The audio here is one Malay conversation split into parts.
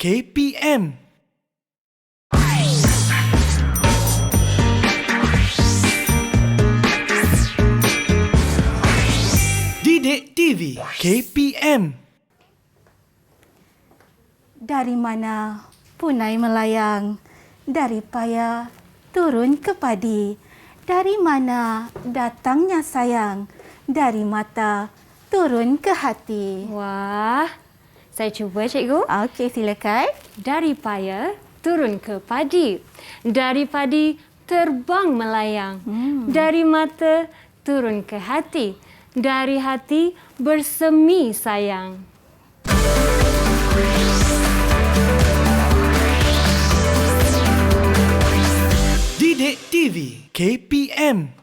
KPM. Didik TV KPM. Dari mana punai melayang, dari paya turun ke padi. Dari mana datangnya sayang, dari mata turun ke hati. Wah, saya cuba cikgu. Okey, silakan. Dari paya turun ke padi. Dari padi terbang melayang. Dari mata turun ke hati. Dari hati bersemi sayang. Didik TV KPM.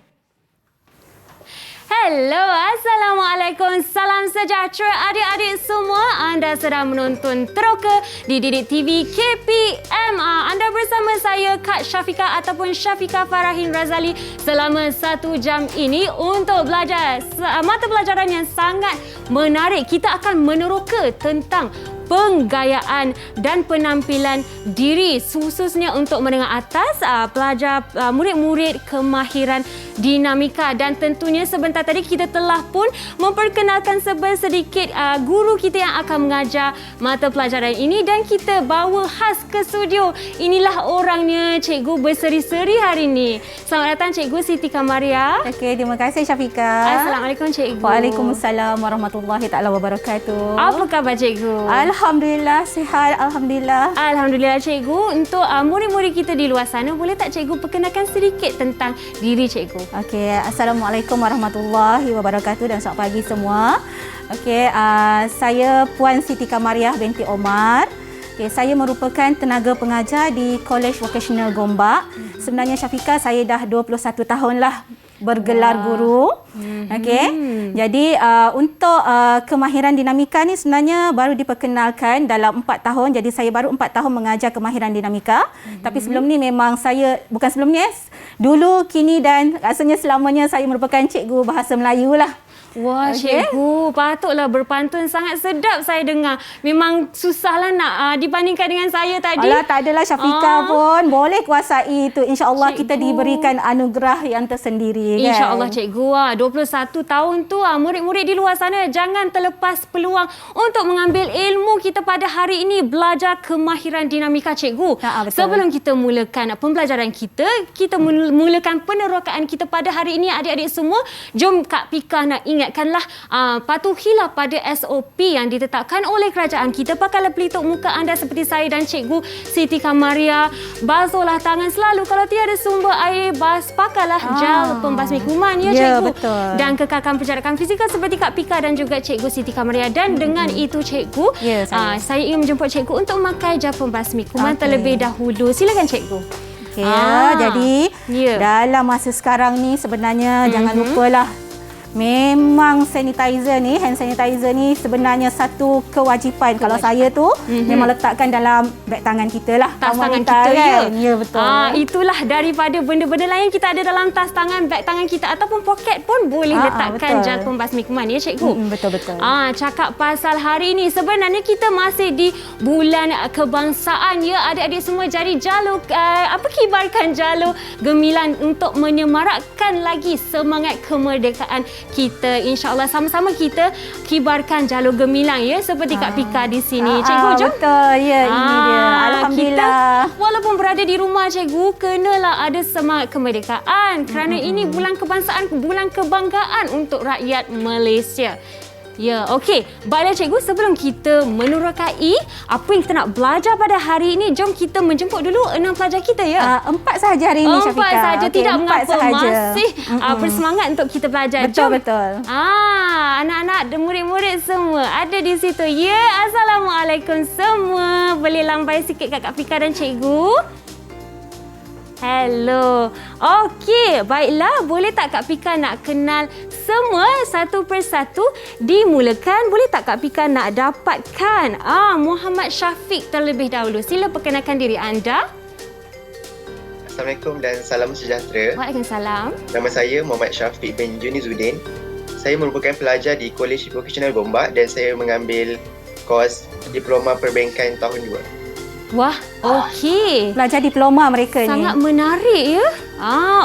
Hello, Assalamualaikum. Salam sejahtera adik-adik semua. Anda sedang menonton Teroka di Didik TV KPM. Anda bersama saya Kak Syafika ataupun Syafika Farahin Razali selama 1 jam ini untuk belajar mata pelajaran yang sangat menarik. Kita akan meneroka tentang penggayaan dan penampilan diri khususnya untuk menengah atas, pelajar murid-murid kemahiran dinamika, dan tentunya sebentar tadi kita telah pun memperkenalkan sedikit guru kita yang akan mengajar mata pelajaran ini, dan kita bawa khas ke studio. Inilah orangnya, cikgu berseri-seri hari ini. Selamat datang Cikgu Siti Kamaria. Okey, terima kasih Syafika. Assalamualaikum Cikgu. Waalaikumsalam warahmatullahi taala wabarakatuh. Apa khabar Cikgu? Alhamdulillah sihat, alhamdulillah. Alhamdulillah Cikgu. Untuk murid-murid kita di luar sana, boleh tak Cikgu perkenalkan sedikit tentang diri Cikgu? Okey, Assalamualaikum warahmatullahi wabarakatuh dan selamat pagi semua. Okey, saya Puan Siti Kamariah binti Omar. Okay, saya merupakan tenaga pengajar di College Vocational Gombak. Sebenarnya Syafika, saya dah 21 tahun lah bergelar guru. Okey. Jadi untuk kemahiran dinamika ni sebenarnya baru diperkenalkan dalam 4 tahun. Jadi saya baru 4 tahun mengajar kemahiran dinamika. Tapi sebelum ni memang saya, bukan sebelum ni, dulu, kini dan rasanya selamanya saya merupakan cikgu bahasa Melayu lah. Wah, Cikgu, patutlah berpantun. Sangat sedap saya dengar. Memang susahlah nak dibandingkan dengan saya tadi. Alah, tak adalah Syafika pun. Boleh kuasai itu. InsyaAllah kita diberikan anugerah yang tersendiri. Kan? InsyaAllah Cikgu. 21 tahun tu murid-murid di luar sana jangan terlepas peluang untuk mengambil ilmu kita pada hari ini. Belajar kemahiran dinamika Cikgu. Sebelum kita mulakan pembelajaran kita mulakan penerokaan kita pada hari ini adik-adik semua. Jom Kak Pika nak ingatkanlah, patuhilah pada SOP yang ditetapkan oleh kerajaan kita. Pakailah pelitup muka anda seperti saya dan Cikgu Siti Kamaria. Basuhlah tangan selalu. Kalau tiada sumber air, pakailah gel pembasmi kuman, ya Cikgu. Betul. Dan kekalkan penjarakan fizikal seperti Kak Pika dan juga Cikgu Siti Kamaria. Dan dengan itu Cikgu, saya ingin menjemput Cikgu untuk memakai gel pembasmi kuman terlebih dahulu. Silakan Cikgu. Okey, jadi dalam masa sekarang ni sebenarnya jangan lupalah, memang sanitizer ni, hand sanitizer ni sebenarnya satu kewajipan. Kalau saya tu memang letakkan dalam beg tangan kita lah. Tas tangan kita, kan? Ya, betul. Itulah daripada benda-benda lain kita ada dalam tas tangan, beg tangan kita ataupun poket pun boleh letakkan gel pembasmi kuman, ya Cikgu? Betul-betul. Cakap pasal hari ini, sebenarnya kita masih di bulan kebangsaan, ya adik-adik semua. Jadi jalur kibarkan jalur gemilang untuk menyemarakkan lagi semangat kemerdekaan kita. InsyaAllah sama-sama kita kibarkan jalur gemilang, ya, seperti Kak Pika di sini. Cikgu, jom. Betul, ya, ini dia. Alhamdulillah. Kita walaupun berada di rumah Cikgu, kenalah ada semangat kemerdekaan kerana ini bulan kebangsaan, bulan kebanggaan untuk rakyat Malaysia. Ya, okey. Baiklah Cikgu, sebelum kita menerokai apa yang kita nak belajar pada hari ini, jom kita menjemput dulu 6 pelajar kita, ya. 4 sahaja hari ini, Syafika. 4 sahaja, tidak mengapa. Sahaja. Masih bersemangat untuk kita belajar. Betul-betul. Anak-anak dan murid-murid semua ada di situ. Ya, Assalamualaikum semua. Boleh lambai sikit Kak Pika dan Cikgu? Hello. Okey, baiklah. Boleh tak Kak Pika nak kenal semua satu persatu? Dimulakan. Boleh tak Kak Pika nak dapatkan Muhammad Syafiq terlebih dahulu? Sila perkenalkan diri anda. Assalamualaikum dan salam sejahtera. Waalaikumsalam. Nama saya Muhammad Syafiq bin Junizuddin. Saya merupakan pelajar di College Vocational Gombak dan saya mengambil kos Diploma Perbankan tahun 2. Wah, okey. Pelajar diploma mereka ni. Sangat menarik ya.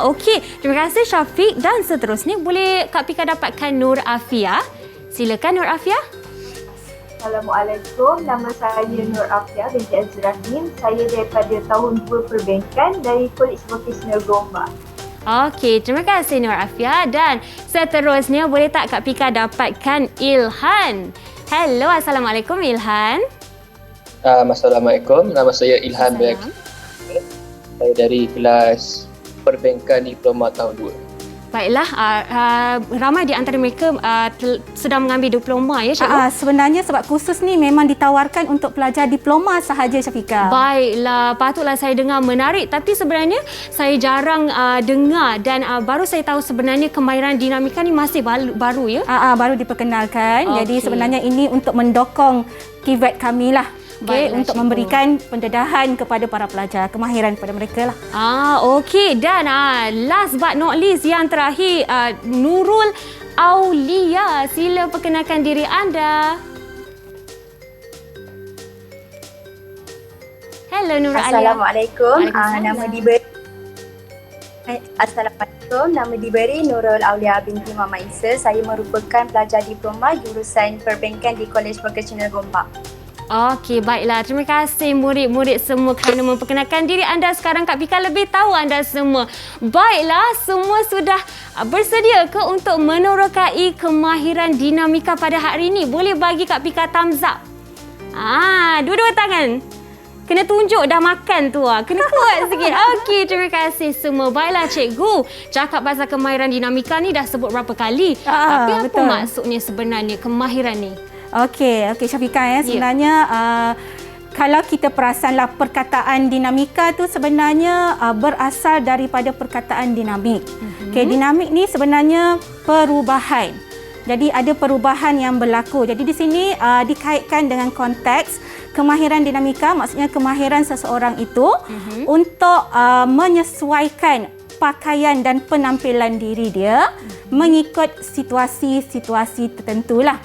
Okey. Terima kasih Syafiq dan seterusnya boleh Kak Pika dapatkan Nur Afia. Silakan Nur Afia. Assalamualaikum, nama saya Nur Afia binti Azrahim. Saya daripada tahun 2 Perbankan dari Kolej Vocasional Gombak. Okey, terima kasih Nur Afia dan seterusnya boleh tak Kak Pika dapatkan Ilhan. Hello, Assalamualaikum Ilhan. Assalamualaikum, nama saya Ilhan Bek. Salam. Saya dari kelas Perbankan Diploma tahun 2. Baiklah, ramai di antara mereka sedang mengambil diploma ya Cikgu? Sebenarnya sebab kursus ni memang ditawarkan untuk pelajar diploma sahaja, Syafiqah. Baiklah, patutlah saya dengar menarik tapi sebenarnya saya jarang dengar dan baru saya tahu sebenarnya kemahiran dinamika ni masih baru ya? Baru diperkenalkan. Okey. Jadi sebenarnya ini untuk mendokong KIVET kami lah. Baiklah, Untuk Cikgu. memberikan pendedahan kepada para pelajar, kemahiran kepada mereka lah. Okey dan last but not least yang terakhir Nurul Aulia, sila perkenalkan diri anda. Hello Nurul Aulia. Assalamualaikum. Waalaikumsalam. Nama diberi Nurul Aulia binti Mama Isa. Saya merupakan pelajar diploma jurusan Perbankan di Kolej Vocasional Gombak. Okey, baiklah. Terima kasih murid-murid semua kerana memperkenalkan diri anda. Sekarang Kak Pika lebih tahu anda semua. Baiklah, semua sudah bersedia ke untuk menerokai kemahiran dinamika pada hari ini? Boleh bagi Kak Pika thumbs up. Dua-dua tangan. Kena tunjuk dah makan tu. Kena kuat sikit. Okey, terima kasih semua. Baiklah cikgu, cakap pasal kemahiran dinamika ni dah sebut berapa kali. Tapi apa betul. maksudnya sebenarnya kemahiran ni? Okey, Syafiqah sebenarnya kalau kita perasanlah perkataan dinamika tu sebenarnya berasal daripada perkataan dinamik. Okey, dinamik ni sebenarnya perubahan. Jadi ada perubahan yang berlaku. Jadi di sini dikaitkan dengan konteks kemahiran dinamika, maksudnya kemahiran seseorang itu untuk menyesuaikan pakaian dan penampilan diri dia mengikut situasi-situasi tertentu lah.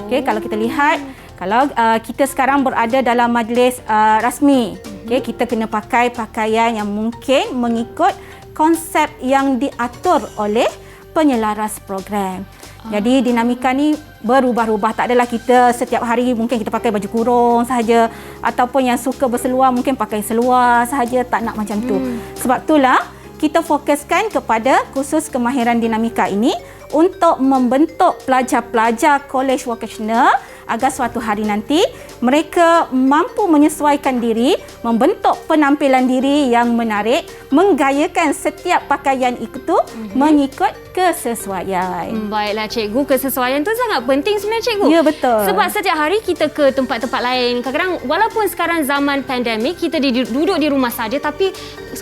Okey, kalau kita lihat, kalau kita sekarang berada dalam majlis rasmi, okey, kita kena pakai pakaian yang mungkin mengikut konsep yang diatur oleh penyelaras program. Jadi dinamika ni berubah-ubah. Tak adalah kita setiap hari mungkin kita pakai baju kurung sahaja, ataupun yang suka berseluar mungkin pakai seluar sahaja, tak nak macam tu. Sebab itulah kita fokuskan kepada kursus kemahiran dinamika ini untuk membentuk pelajar-pelajar kolej vocational agar suatu hari nanti mereka mampu menyesuaikan diri, membentuk penampilan diri yang menarik, menggayakan setiap pakaian itu mengikut kesesuaian. Baiklah cikgu, kesesuaian tu sangat penting sebenarnya cikgu. Ya, betul. Sebab setiap hari kita ke tempat-tempat lain. Kadang-kadang walaupun sekarang zaman pandemik kita duduk di rumah saja, tapi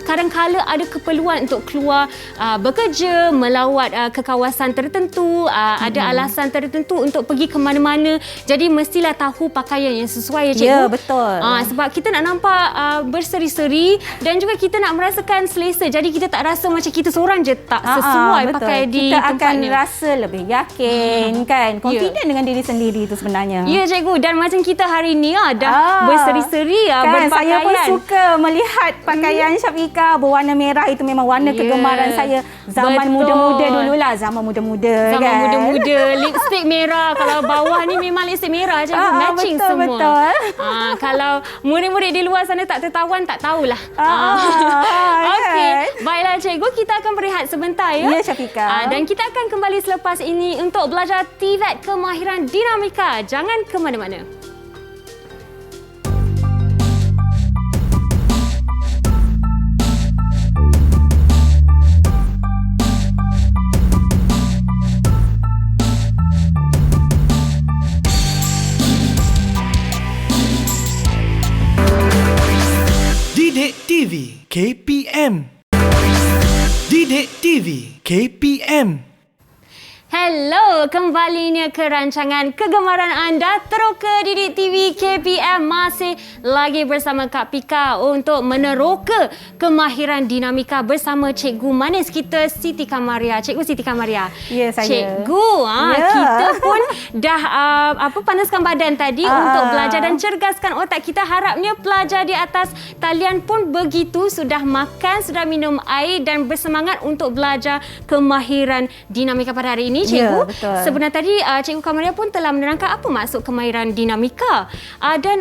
kadang-kala ada keperluan untuk keluar bekerja, melawat ke kawasan tertentu, ada alasan tertentu untuk pergi ke mana-mana. Jadi mestilah tahu pakaian yang sesuai cikgu. Ya, betul. Sebab kita nak nampak berseri-seri dan juga kita nak merasakan selesa. Jadi kita tak rasa macam kita seorang je tak sesuai betul. pakai di kita akan tempatnya. rasa lebih yakin kan, confident dengan diri sendiri itu sebenarnya. Ya cikgu, dan macam kita hari ni dah berseri-seri kan, berpakaian. saya pun suka melihat pakaian Syafiqah berwarna merah. Itu memang warna kegemaran saya zaman Betul. muda-muda dululah, zaman muda-muda Zaman kan. muda-muda, lipstik merah. Kalau bawah ni memang lipstik merah cikgu, matching betul, semua. betul. Kalau murid-murid di luar sana tak tertawan, tak tahulah. Okey, kan? baiklah cikgu, kita akan berehat sebentar ya. Ya, Syafiqah. Dan kita akan kembali selepas ini untuk belajar TVET kemahiran dinamika. Jangan ke mana-mana. Didik TV KPM. Didik TV KPM. Hello, kembalinya ke rancangan kegemaran anda Teroka Didik TV KPM masih lagi bersama Kak Pika untuk meneroka kemahiran dinamika bersama Cikgu manis kita Siti Kamaria. Cikgu Siti Kamaria. Ya, saya. Cikgu, kita pun dah panaskan badan tadi untuk belajar dan cergaskan otak kita. Harapnya pelajar di atas talian pun begitu, sudah makan, sudah minum air dan bersemangat untuk belajar kemahiran dinamika pada hari ini. Cikgu, Ya, betul. sebenarnya tadi Cikgu Kamaria pun telah menerangkan apa maksud kemahiran dinamika. Dan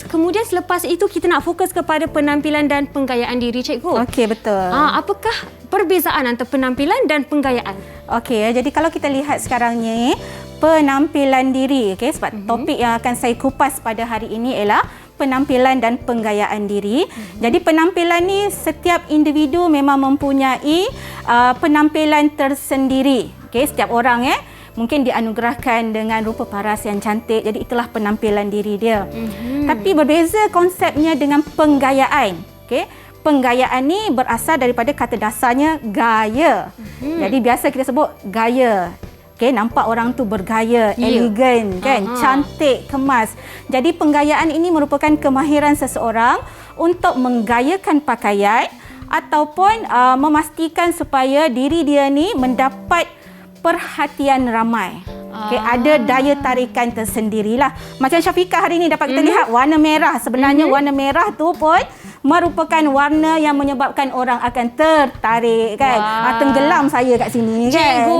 kemudian selepas itu kita nak fokus kepada penampilan dan penggayaan diri, Cikgu. Okey, betul. Apakah perbezaan antara penampilan dan penggayaan? Okey, jadi kalau kita lihat sekarang ni, penampilan diri, okey, sebab topik yang akan saya kupas pada hari ini ialah penampilan dan penggayaan diri. Jadi penampilan ni setiap individu memang mempunyai penampilan tersendiri. Okey, setiap orang mungkin dianugerahkan dengan rupa paras yang cantik. Jadi itulah penampilan diri dia. Tapi berbeza konsepnya dengan penggayaan. Okey, penggayaan ni berasal daripada kata dasarnya gaya. Jadi biasa kita sebut gaya. Okay, nampak orang tu bergaya, elegan, kan, cantik, kemas. Jadi penggayaan ini merupakan kemahiran seseorang untuk menggayakan pakaian ataupun memastikan supaya diri dia ni mendapat perhatian ramai. Okay, ada daya tarikan tersendirilah. Macam Syafiqah hari ini dapat kita lihat warna merah. Sebenarnya warna merah tu pun merupakan warna yang menyebabkan orang akan tertarik, kan. Tenggelam saya kat sini, kan. Cikgu,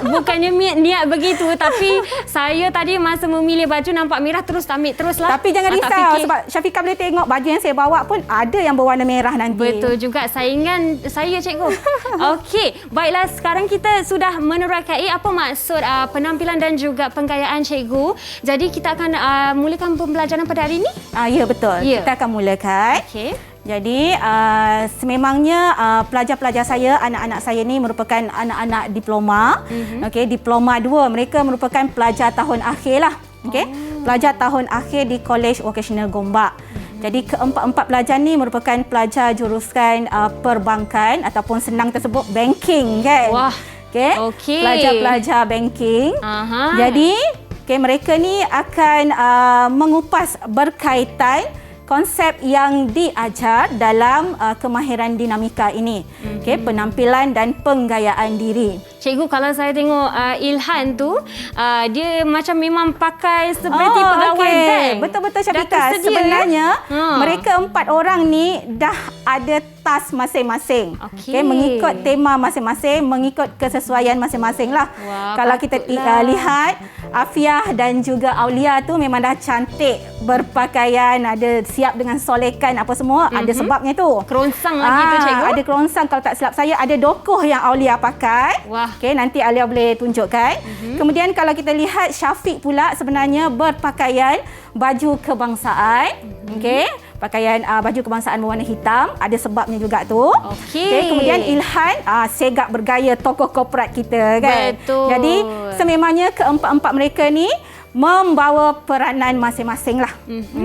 bukannya niat begitu, tapi saya tadi masa memilih baju nampak merah terus ambil teruslah. Tapi jangan risau sebab Syafiqah boleh tengok baju yang saya bawa pun ada yang berwarna merah nanti. Betul juga, saingan saya, Cikgu. Okey, baiklah, sekarang kita sudah menerokai apa maksud penampilan dan juga penggayaan, Cikgu. Jadi kita akan mulakan pembelajaran pada hari ini? Ya, betul. Ya. Kita akan mulakan. Okey. Jadi sememangnya pelajar-pelajar saya, anak-anak saya ni merupakan anak-anak diploma. Okey, diploma 2. Mereka merupakan pelajar tahun akhir lah. Okey. Pelajar tahun akhir di Kolej Vocasional Gombak. Jadi keempat-empat pelajar ni merupakan pelajar jurusan perbankan ataupun senang tersebut banking, kan. Wah. Okey. Pelajar-pelajar banking. Jadi mereka ni akan mengupas berkaitan konsep yang diajar dalam kemahiran dinamika ini. Okey, penampilan dan penggayaan diri. Cikgu, kalau saya tengok Ilhan tu, dia macam memang pakai seperti pegawai bank. Betul-betul, Syafiqah. Sebenarnya mereka 4 orang ni dah ada tas masing-masing. Okey, mengikut tema masing-masing, mengikut kesesuaian masing-masing lah. Kalau kita lihat Afiah dan juga Aulia tu memang dah cantik berpakaian, ada siap dengan solekan apa semua, ada sebabnya tu. Kerongsang lagi tu, Cikgu. Ada kerongsang, kalau tak silap saya ada dokoh yang Aulia pakai. Wah. Okey, nanti Aulia boleh tunjukkan. Kemudian kalau kita lihat Syafiq pula sebenarnya berpakaian baju kebangsaan. Okey, pakaian baju kebangsaan berwarna hitam, ada sebabnya juga tu. Okey. Kemudian Ilhan segak bergaya tokoh korporat kita, kan. Betul. Jadi sememangnya keempat-empat mereka ni membawa peranan masing-masing lah.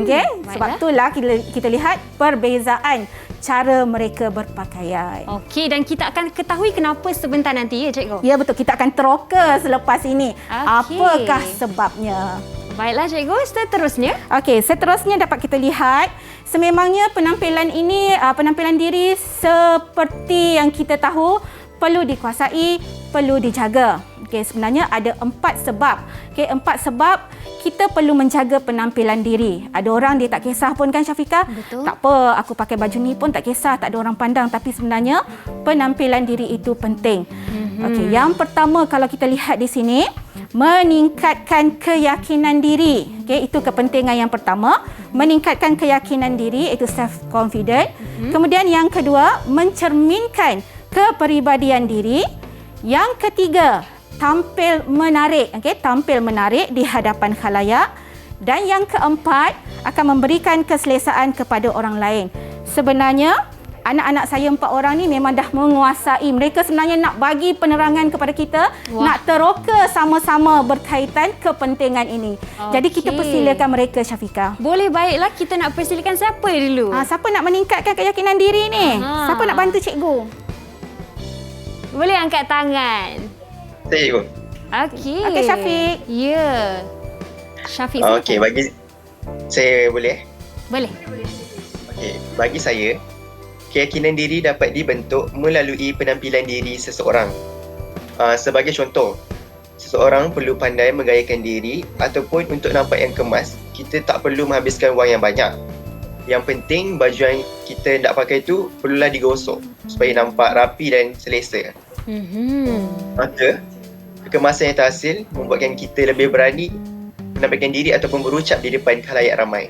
Okey, sebab itulah kita lihat perbezaan cara mereka berpakaian. Okey, dan kita akan ketahui kenapa sebentar nanti, ya, Cikgu? Ya, betul. Kita akan teroka selepas ini. Okey. Apakah sebabnya? Baiklah, Cikgu, seterusnya. Okey, seterusnya dapat kita lihat sememangnya penampilan ini, penampilan diri seperti yang kita tahu perlu dikuasai, perlu dijaga. Okey, sebenarnya ada 4 sebab. Okey, 4 sebab kita perlu menjaga penampilan diri. Ada orang dia tak kisah pun, kan, Syafiqah? Betul. Tak apa, aku pakai baju ni pun tak kisah, tak ada orang pandang. Tapi sebenarnya penampilan diri itu penting. Okey, yang pertama kalau kita lihat di sini, meningkatkan keyakinan diri. Okey, itu kepentingan yang pertama, meningkatkan keyakinan diri, itu self confident. Kemudian yang kedua, mencerminkan kepribadian diri. Yang ketiga, tampil menarik. Okey, tampil menarik di hadapan khalayak. Dan yang keempat, akan memberikan keselesaan kepada orang lain. Sebenarnya anak-anak saya 4 orang ni memang dah menguasai. Mereka sebenarnya nak bagi penerangan kepada kita, nak teroka sama-sama berkaitan kepentingan ini. Jadi kita persilakan mereka, Syafiqah. Boleh, baiklah, kita nak persilakan siapa dulu? Siapa nak meningkatkan keyakinan diri ni? Siapa nak bantu cikgu? Boleh angkat tangan. Saya, Cikgu. Okey. Okey, Syafiq. Ya. Syafiq. Okey, bagi saya boleh? Boleh. Okey, bagi saya, keyakinan diri dapat dibentuk melalui penampilan diri seseorang. Sebagai contoh, seseorang perlu pandai menggayakan diri ataupun untuk nampak yang kemas, kita tak perlu menghabiskan wang yang banyak. Yang penting baju yang kita nak pakai tu perlulah digosok supaya nampak rapi dan selesa. Maka, kekemasan yang terhasil membuatkan kita lebih berani menampilkan diri ataupun berucap di depan khalayak ramai.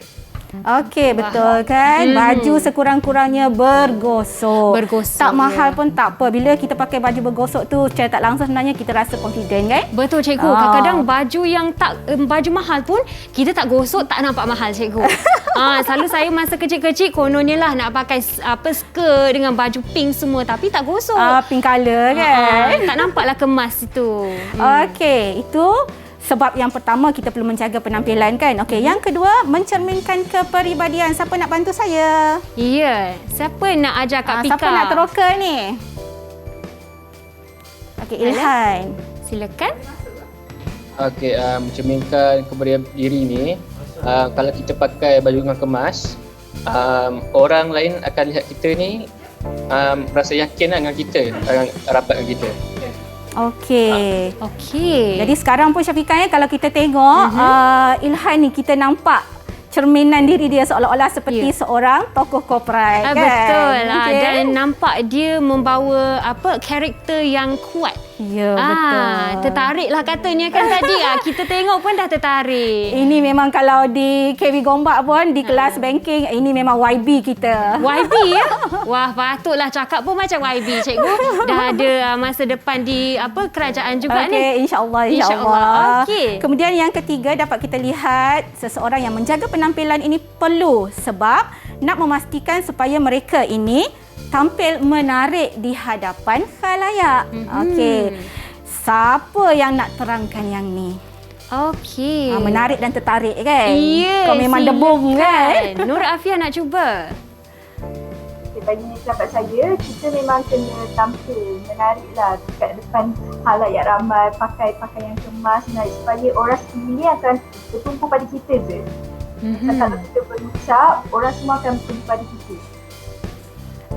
Okey, betul kan? Baju sekurang-kurangnya bergosok. Tak mahal pun tak apa. Bila kita pakai baju bergosok tu, secara tak langsung sebenarnya kita rasa confident kan? Betul cikgu. Kadang-kadang baju yang baju mahal pun kita tak gosok tak nampak mahal cikgu. Selalu saya masa kecil-kecil kononnya lah nak pakai skirt dengan baju pink semua tapi tak gosok. Pink colour kan? Tak nampaklah kemas itu. Okey, itu sebab yang pertama kita perlu menjaga penampilan kan. Okey, yang kedua mencerminkan kepribadian. Siapa nak bantu saya? Ya, siapa nak ajar Kak Pika? Siapa nak teroka ni? Okey, Ilhan. Silakan. Okey, mencerminkan kepribadian diri ni, kalau kita pakai baju yang kemas, orang lain akan lihat kita ni rasa yakin lah dengan kita, rapat dengan kita. Okey. Okey. Jadi sekarang pun Syafiqah kalau kita tengok Ilhan ni kita nampak cerminan diri dia seolah-olah seperti seorang tokoh korporat kan. Betul lah. Dan nampak dia membawa karakter yang kuat. Ya, betul. Tertariklah katanya kan tadi. Kita tengok pun dah tertarik. Ini memang kalau di KB Gombak pun di kelas banking ini memang YB kita. YB ya? Wah, patutlah cakap pun macam YB cikgu. Dah ada masa depan di kerajaan juga ni. Okey, insya-Allah. Okey. Kemudian yang ketiga dapat kita lihat seseorang yang menjaga penampilan ini perlu sebab nak memastikan supaya mereka ini tampil menarik di hadapan khalayak. Okey. Siapa yang nak terangkan yang ni? Okey. Menarik dan tertarik kan? Ya. Kau memang debum kan? Nur Afia nak cuba. Bagi pendapat saya, kita memang kena tampil menariklah dekat depan khalayak ramai, pakai pakaian kemas menarik supaya orang sekeliling akan bertumpu pada kita je. Kalau kita berucap, orang semua akan bertumpu pada kita.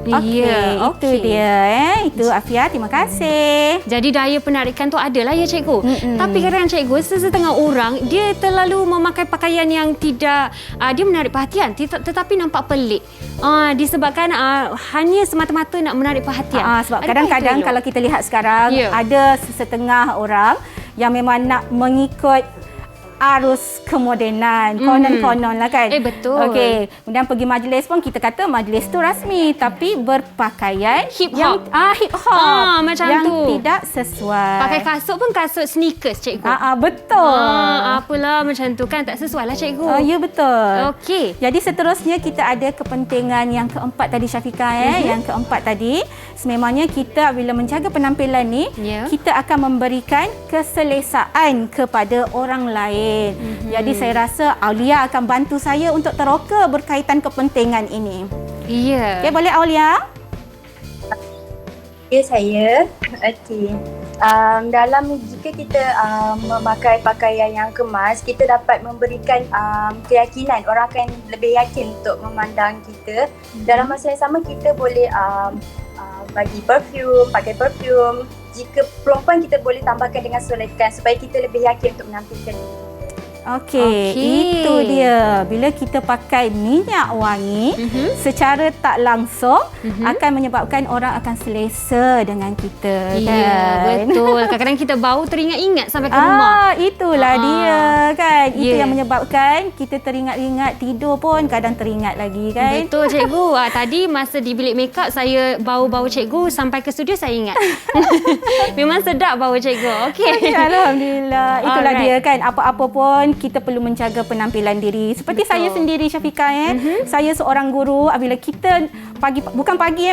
Okey, itu dia Itu Afia, terima kasih. Jadi daya penarikan tu adalah ya cikgu. Tapi kadang-kadang cikgu, sesetengah orang dia terlalu memakai pakaian yang tidak dia menarik perhatian tetapi nampak pelik. Disebabkan hanya semata-mata nak menarik perhatian. Sebab kadang-kadang kalau kita lihat sekarang ada sesetengah orang yang memang nak mengikut arus kemodenan, konon-konon lah kan. Betul. Okey, kemudian pergi majlis pun kita kata majlis tu rasmi tapi berpakaian hip-hop. Hip-hop macam yang tu. tidak sesuai. Pakai kasut pun kasut sneakers cikgu. Betul. Apalah macam tu kan tak sesuai lah cikgu. Ya betul. Okey. Jadi seterusnya kita ada kepentingan yang keempat tadi Syafiqah yang keempat tadi sememangnya kita bila menjaga penampilan ni kita akan memberikan keselesaan kepada orang lain. Jadi saya rasa Aulia akan bantu saya untuk teroka berkaitan kepentingan ini. Ya. Okey, boleh Aulia? Ya, saya. Okey. Dalam jika kita memakai pakaian yang kemas, kita dapat memberikan keyakinan, orang akan lebih yakin untuk memandang kita. Dalam masa yang sama kita boleh bagi pakai perfume. Jika perempuan kita boleh tambahkan dengan solekan supaya kita lebih yakin untuk menampilkan diri. Okey, itu dia. Bila kita pakai minyak wangi secara tak langsung akan menyebabkan orang akan selesa dengan kita. Ya, betul. Kadang-kadang kita bau teringat-ingat sampai ke rumah. Itulah dia kan. Itu yang menyebabkan kita teringat-ingat, tidur pun kadang teringat lagi kan. Betul cikgu. Tadi masa di bilik makeup saya bau-bau cikgu sampai ke studio saya ingat. Memang sedap bau cikgu. Okey. Alhamdulillah. Itulah dia kan. Apa-apa pun kita perlu menjaga penampilan diri. Seperti saya sendiri Syafiqah saya seorang guru, bila kita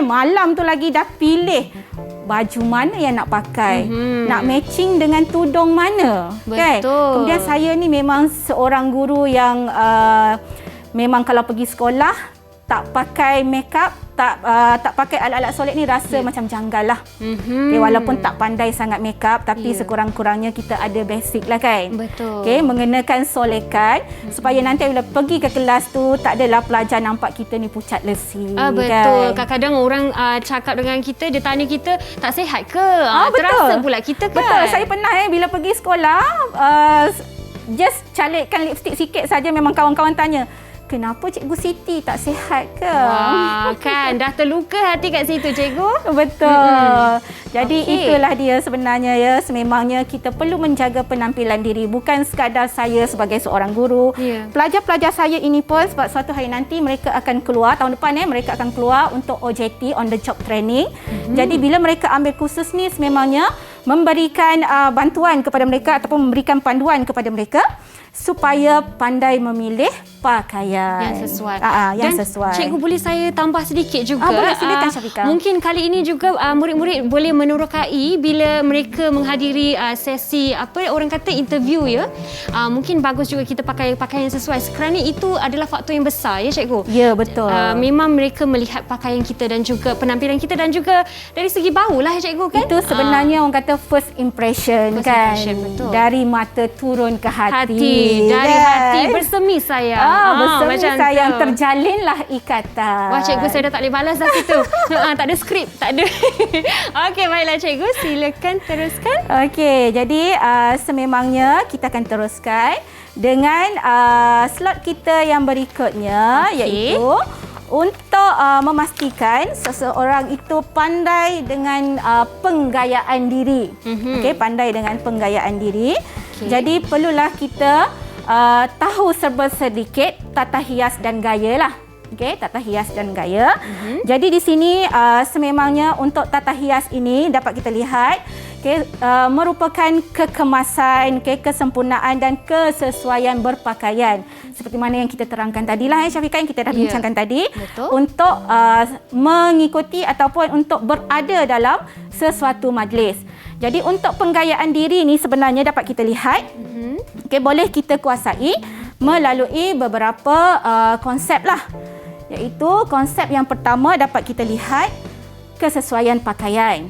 malam tu lagi dah pilih baju mana yang nak pakai, nak matching dengan tudung mana. Betul. Kan? Kemudian saya ni memang seorang guru yang memang kalau pergi sekolah tak pakai makeup, tak pakai alat-alat solek ni rasa macam janggal lah. Okay, walaupun tak pandai sangat makeup, tapi sekurang-kurangnya kita ada basic lah kan. Betul. Okay, mengenakan solekan supaya nanti bila pergi ke kelas tu tak adalah pelajar nampak kita ni pucat lesi. Betul. Kan? Kadang-kadang orang cakap dengan kita, dia tanya kita tak sihat ke? Betul. Terasa pula kita kan. Betul. Saya pernah bila pergi sekolah, just calikkan lipstick sikit saja memang kawan-kawan tanya, kenapa Cikgu Siti tak sihat ke? Wah, kan dah terluka hati kat situ cikgu. Betul. Jadi itulah dia sebenarnya ya. Sememangnya kita perlu menjaga penampilan diri. Bukan sekadar saya sebagai seorang guru. Pelajar-pelajar saya ini pun sebab suatu hari nanti mereka akan keluar, tahun depan mereka akan keluar untuk OJT, on the job training. Jadi bila mereka ambil kursus ni sememangnya memberikan bantuan kepada mereka ataupun memberikan panduan kepada mereka supaya pandai memilih pakaian yang sesuai. Yang Dan sesuai. Cikgu boleh saya tambah sedikit juga. Boleh, silakan Syafiqah. Mungkin kali ini juga murid-murid boleh menerokai bila mereka menghadiri sesi orang kata interview ya. Mungkin bagus juga kita pakai pakaian yang sesuai kerana itu adalah faktor yang besar ya cikgu. Ya, betul. Memang mereka melihat pakaian kita dan juga penampilan kita dan juga dari segi bau lah ya cikgu kan. Itu sebenarnya orang kata first impression kan. Betul. Dari mata turun ke hati. Dari hati bersemi sayang. Bersemi macam sayang, tu. terjalinlah ikatan. Wah cikgu, saya dah tak boleh balas dah situ. Tak ada skrip, tak ada. Okey, baiklah cikgu, silakan teruskan. Okey, jadi sememangnya kita akan teruskan dengan slot kita yang berikutnya, iaitu untuk memastikan seseorang itu pandai dengan penggayaan diri. Okey, pandai dengan penggayaan diri. Jadi perlulah kita tahu serba sedikit tata hias dan gaya lah. Okey, tata hias dan gaya. Jadi di sini sememangnya untuk tata hias ini dapat kita lihat merupakan kekemasan, kesempurnaan dan kesesuaian berpakaian. Seperti mana yang kita terangkan tadilah Syafiqah, yang kita dah bincangkan tadi. Betul. Untuk mengikuti ataupun untuk berada dalam sesuatu majlis. Jadi untuk penggayaan diri ni sebenarnya dapat kita lihat, boleh kita kuasai melalui beberapa konsep lah. Iaitu konsep yang pertama dapat kita lihat kesesuaian pakaian.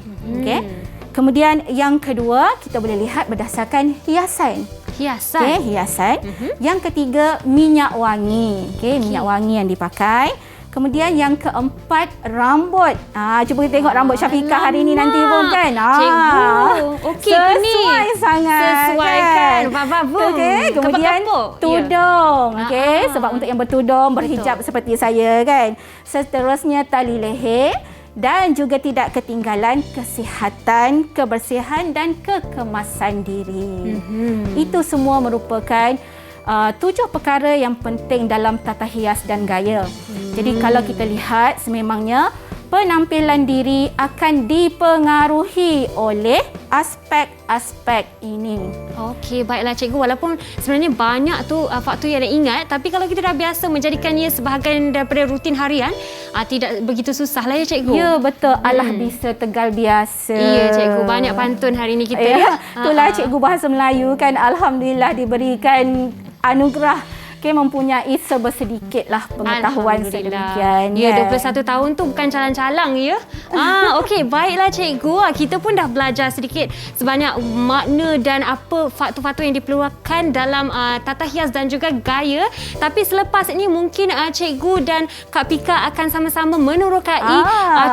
Kemudian yang kedua kita boleh lihat berdasarkan hiasan. Hiasan. Yang ketiga minyak wangi. Minyak wangi yang dipakai. Kemudian yang keempat rambut. Cuba kita tengok rambut Syafiqah hari ini nanti pun kan. Cikgu. Okey ke ni? Sesuai sangat. Sesuaikan. Kemudian tudung. Sebab untuk yang bertudung, berhijab seperti saya kan. Seterusnya tali leher. Dan juga tidak ketinggalan kesihatan, kebersihan dan kekemasan diri. Itu semua merupakan 7 perkara yang penting dalam tata hias dan gaya. Jadi kalau kita lihat sememangnya penampilan diri akan dipengaruhi oleh aspek-aspek ini. Okey, baiklah cikgu. Walaupun sebenarnya banyak tu faktor yang anda ingat, tapi kalau kita dah biasa menjadikannya sebahagian daripada rutin harian, tidak begitu susah lah ya cikgu. Ya, betul. Alah bisa tegal biasa. Ya cikgu, banyak pantun hari ini kita ya. Itulah cikgu bahasa Melayu kan, alhamdulillah diberikan anugerah mempunyai serba sedikitlah pengetahuan sedemikian. Ya, 21 tahun tu bukan calang-calang ya. Okey, baiklah cikgu. Kita pun dah belajar sedikit sebanyak makna dan apa faktor-faktor yang diperlukan dalam tata hias dan juga gaya. Tapi selepas ini mungkin cikgu dan Kak Pika akan sama-sama menerokai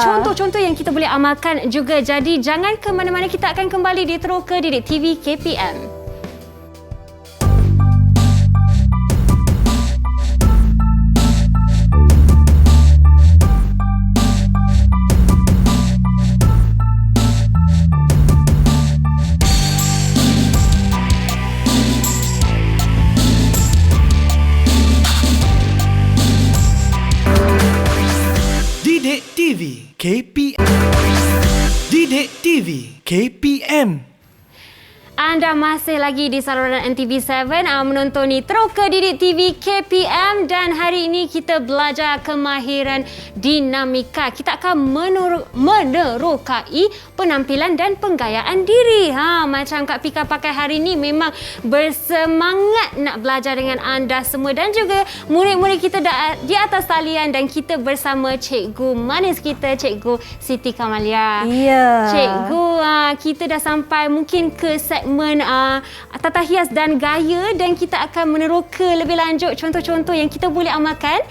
contoh-contoh yang kita boleh amalkan juga. Jadi jangan ke mana-mana, kita akan kembali di Teroka Didik TV KPM. Didik TV KPM. Didik TV KPM. Anda masih lagi di saluran NTV7 menonton Teroka Didik TV KPM dan hari ini kita belajar kemahiran dinamika. Kita akan menerokai penampilan dan penggayaan diri. Macam Kak Pika pakai hari ini memang bersemangat nak belajar dengan anda semua dan juga murid-murid kita di atas talian dan kita bersama cikgu manis kita, Cikgu Siti Kamaria. Ya. Cikgu, kita dah sampai mungkin ke segmen tata hias dan gaya dan kita akan meneroka lebih lanjut contoh-contoh yang kita boleh amalkan.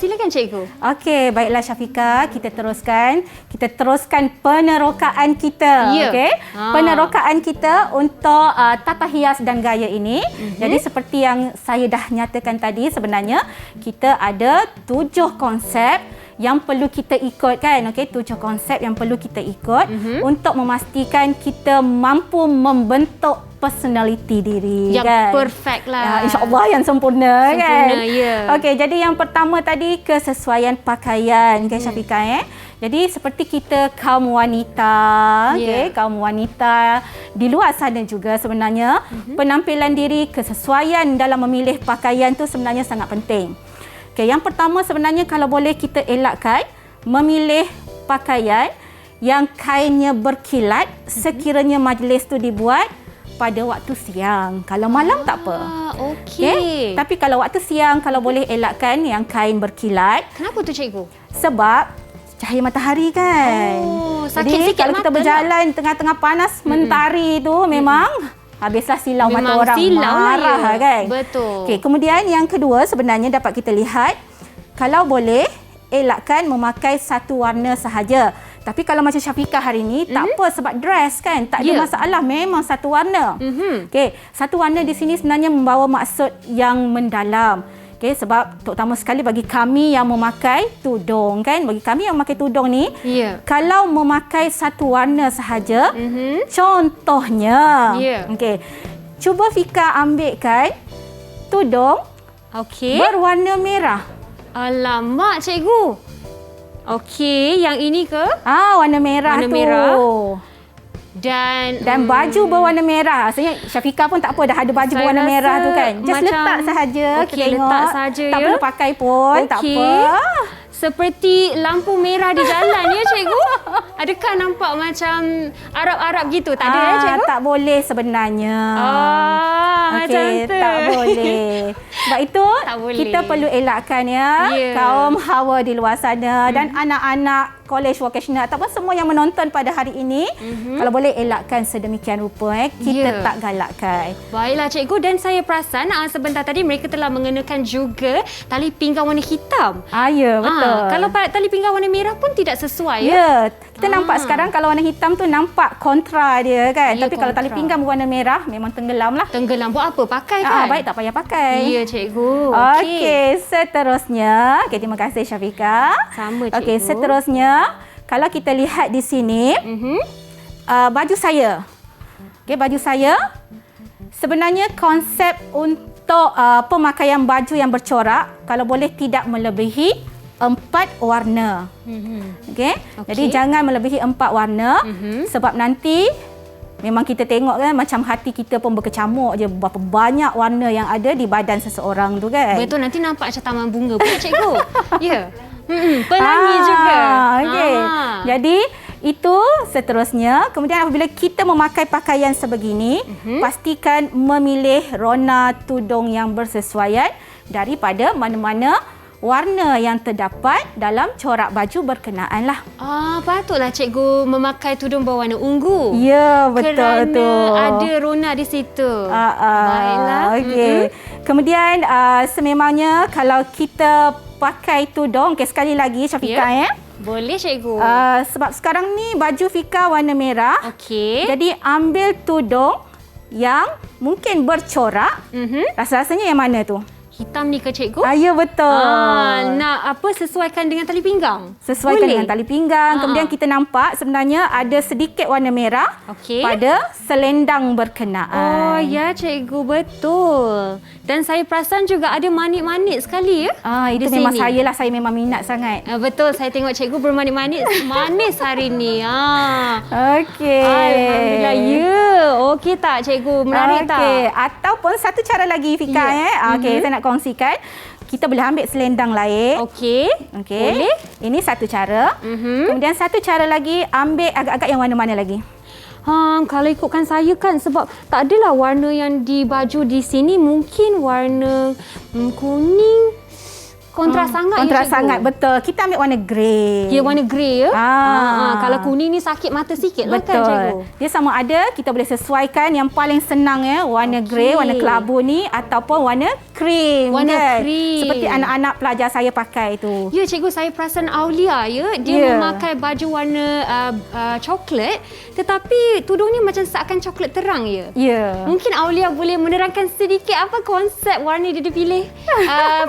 Silakan cikgu. Okey, baiklah Syafiqah, kita teruskan. Kita teruskan penerokaan kita. Ya. Okey. Penerokaan kita untuk tata hias dan gaya ini. Jadi seperti yang saya dah nyatakan tadi, sebenarnya kita ada 7 konsep yang perlu kita ikut kan. Okey, 7 konsep yang perlu kita ikut untuk memastikan kita mampu membentuk personality diri Yang kan. perfect lah. InsyaAllah yang sempurna kan. Sempurna, ya. Okey, jadi yang pertama tadi kesesuaian pakaian kan Syafiqah Jadi seperti kita kaum wanita, okey, kaum wanita di luar sana juga sebenarnya penampilan diri, kesesuaian dalam memilih pakaian tu sebenarnya sangat penting. Okey, yang pertama sebenarnya kalau boleh kita elakkan memilih pakaian yang kainnya berkilat sekiranya majlis tu dibuat pada waktu siang. Kalau malam tak apa. Okey. Tapi kalau waktu siang kalau boleh elakkan yang kain berkilat. Kenapa tu cikgu? Sebab cahaya matahari kan. Sakit Jadi sikit kalau kita mata berjalan tengah-tengah panas mentari tu memang habislah silau mata Memang orang, silau lah, marah ya. kan. Betul. Okey, kemudian yang kedua sebenarnya dapat kita lihat kalau boleh elakkan memakai satu warna sahaja. Tapi kalau macam Syafiqah hari ni tak apa sebab dress kan, tak ada masalah, memang satu warna. Okey, satu warna di sini sebenarnya membawa maksud yang mendalam. Okey, sebab terutama sekali bagi kami yang memakai tudung kan, bagi kami yang memakai tudung ni, kalau memakai satu warna sahaja, contohnya, okey, cuba Fika ambilkan tudung berwarna merah. Alamak cikgu. Okey, yang ini ke? Warna merah Warna tu. merah. Dan baju berwarna merah. Maksudnya Syafiqah pun tak apa dah ada baju Saya berwarna rasa merah tu kan. Just macam- letak sahaja, Okey, kita tengok. letak sahaja, tak ya. perlu pakai pun, tak Okey. apa. Seperti lampu merah di jalan ya cikgu? Adakah nampak macam Arab-Arab gitu? Tak ada cikgu? Tak boleh sebenarnya. Macam tu. Tak boleh. Sebab itu Tak boleh. kita perlu elakkan kaum hawa di luar sana dan anak-anak college vocational ataupun semua yang menonton pada hari ini, kalau boleh elakkan sedemikian rupa kita tak galakkan. Baiklah cikgu, dan saya perasan sebentar tadi mereka telah mengenakan juga tali pinggang warna hitam. Ya, betul. Kalau tali pinggang warna merah pun tidak sesuai ya? Ya, kita nampak sekarang kalau warna hitam tu nampak kontra dia kan. Ya, Tapi kalau tali kontra. pinggang berwarna merah memang tenggelam lah. Tenggelam buat apa? Pakai kan? Baik, tak payah pakai. Ya cikgu. Okey, seterusnya. Okey, terima kasih Syafiqah. Sama cikgu. Okey, seterusnya kalau kita lihat di sini baju saya. Okey, baju saya sebenarnya konsep untuk pemakaian baju yang bercorak kalau boleh tidak melebihi 4 warna. Okey. Jadi jangan melebihi 4 warna sebab nanti memang kita tengok kan macam hati kita pun berkecamuk je berapa banyak warna yang ada di badan seseorang tu kan. Betul, nanti nampak macam taman bunga pula cikgu. Ya. Pelangi juga. Okey. Jadi itu seterusnya. Kemudian apabila kita memakai pakaian sebegini, pastikan memilih rona tudung yang bersesuaian daripada mana-mana warna yang terdapat dalam corak baju berkenaan lah. Patutlah cikgu memakai tudung berwarna ungu. Ya, betul Kerana tu. ada rona di situ. Baiklah. Okey. Kemudian sememangnya kalau kita pakai tudung, sekali lagi Syafiqah Boleh cikgu. sebab sekarang ni baju Fika warna merah. Okey. Jadi ambil tudung yang mungkin bercorak. Rasa-rasanya yang mana tu? Hitam ni ke cikgu? Ya, betul. Nak sesuaikan dengan tali pinggang? Sesuaikan Boleh? dengan tali pinggang. Kemudian kita nampak sebenarnya ada sedikit warna merah Okey. pada selendang berkenaan. Ya cikgu, betul. Dan saya perasan juga ada manik-manik sekali ya. Itu di memang sini. saya memang minat sangat. Betul, saya tengok cikgu bermanik-manik manis hari ni. Okey. Alhamdulillah. Ya. Okey tak cikgu? Menarik tak? Ataupun satu cara lagi Fika Okey, saya nak kongsikan. Kita boleh ambil selendang lain. Okey. Okey. Boleh. Ini satu cara. Kemudian satu cara lagi, ambil agak-agak yang warna mana lagi? Kalau ikutkan saya kan, sebab tak adalah warna yang di baju di sini, mungkin warna kuning. Kontras sangat Kontras ya, cikgu? sangat, betul. Kita ambil warna grey. Dia warna grey ya? Kalau kuning ni sakit mata sikit lah kan, cikgu? Betul. Dia sama ada kita boleh sesuaikan yang paling senang ya, warna grey, warna kelabu ni, ataupun warna krim. Warna kan? krim. Seperti anak-anak pelajar saya pakai tu. Ya cikgu, saya perasan Aulia ya, dia memakai baju warna coklat, tetapi tudungnya macam seakan coklat terang ya. Ya. Mungkin Aulia boleh menerangkan sedikit apa konsep warna dia dipilih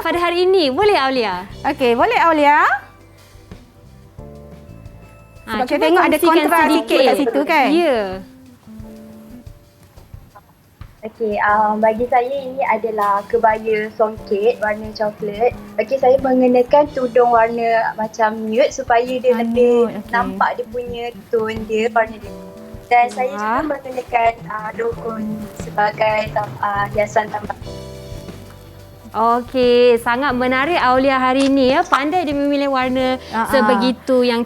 pada hari ini. Boleh Aulia? Okey, boleh Aulia? Sebab kita tengok ada kontras sikit kat situ kan? Ya. Okey, bagi saya ini adalah kebaya songket warna coklat. Okey, saya mengenakan tudung warna macam nude supaya dia lebih nampak dia punya tone dia, warna dia. Dan saya juga mengenakan logo ni sebagai hiasan tambahan. Okey, sangat menarik Aulia hari ini ya. Pandai dia memilih warna sebegitu yang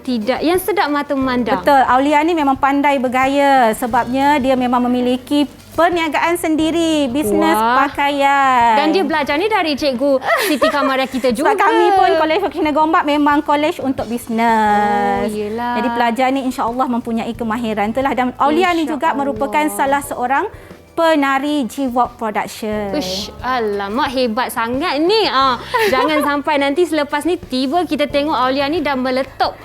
sedap mata memandang. Betul, Aulia ni memang pandai bergaya sebabnya dia memang memiliki perniagaan sendiri, bisnes pakaian. Dan dia belajar ni dari cikgu Siti Kamariah kita juga. Sebab kami pun Kolej Vocasional Gombak memang kolej untuk bisnes. Yelah. Jadi pelajar ni insya-Allah mempunyai kemahiran itulah, dan Aulia ni juga merupakan salah seorang penari G-Walk Production. Ush, alamak hebat sangat ni. Jangan sampai nanti selepas ni tiba kita tengok Aulia ni dah meletup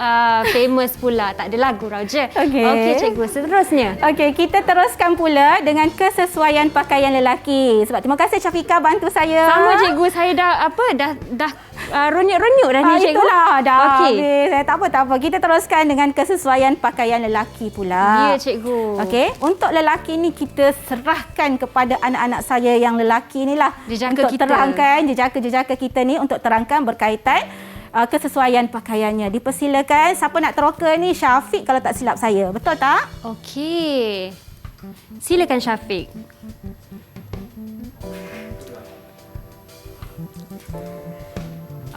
famous pula. Tak ada lagu je. Okey cikgu, seterusnya. Okey, kita teruskan pula dengan kesesuaian pakaian lelaki. Sebab terima kasih Syafika bantu saya. Sama cikgu, saya dah renyuk-renyuk dah ni cikgu. Itulah dah Okey. habis. Tak apa. Kita teruskan dengan kesesuaian pakaian lelaki pula. Ya cikgu. Okey, untuk lelaki ni kita serahkan kepada anak-anak saya yang lelaki ni lah. Jejaka untuk kita. terangkan jejaka-jejaka kita ni, untuk terangkan berkaitan kesesuaian pakaiannya. Dipersilakan, siapa nak teroka ni? Syafiq kalau tak silap saya. Betul tak? Okey. Silakan Syafiq.